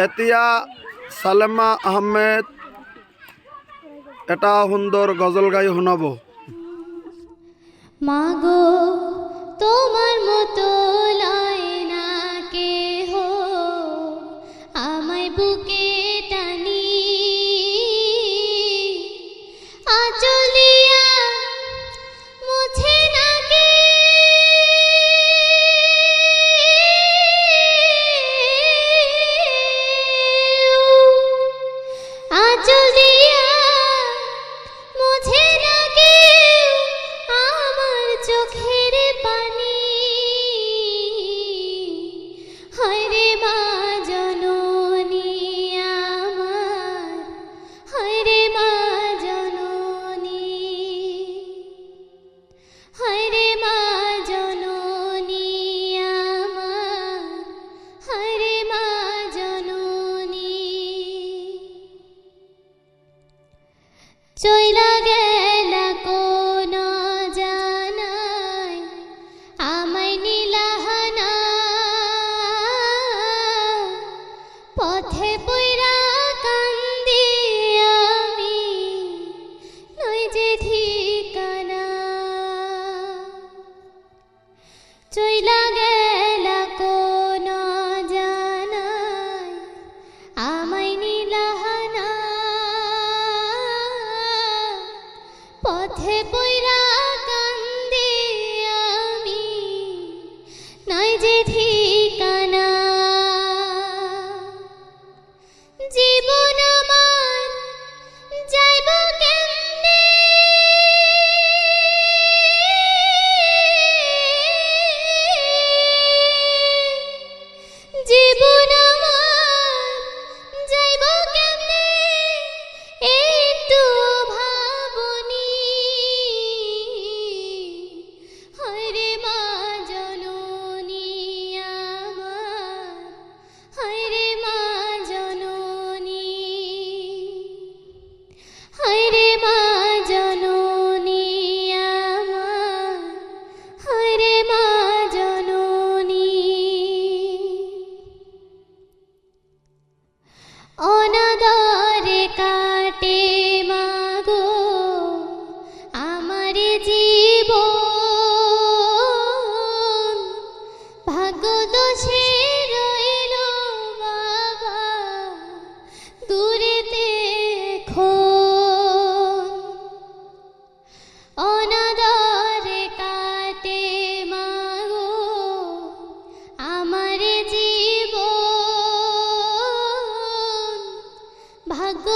এতিয়া সালেমা আহমেদ এটা সুন্দর গজল গাই শুনাব। মাগো তোমার মতো লয় না কেহ, আমায় বুকে টানি আচলিয়া মুছে না কে, আচলিয়া মুছে না কে আমার চোখের পানি। হায় রে মা জননী আমার, হায় রে মা জননী, হায় রে মা জননী আমার, হায় রে মা জননী। চইলা গেলা কোন জানাই আমায় নীলাহানা, পথে পইরা কান্দি আমি নই যে ঠিকানা। চইলা গেলা কোন জানাই আমায় নীলাহানা, পথে পইরা কান্দি আমি নাই যে ঠিকানা। জীবন আমার যাইব কেমনে, জীবন আমার যাইব কেমনে একটু ভাবনি। হায় রে মা জননী আমার, হায় রে মা জননী, হায় রে মা জননী আমার, হায় রে মা জননী। অনাদরে কাটে মাগো আমার জীবন, ভাগ্য দোষে রইল বাবা দূরেতে এখন। অনাদরে কাটে মাগো আমার জীবন, ভাগ্য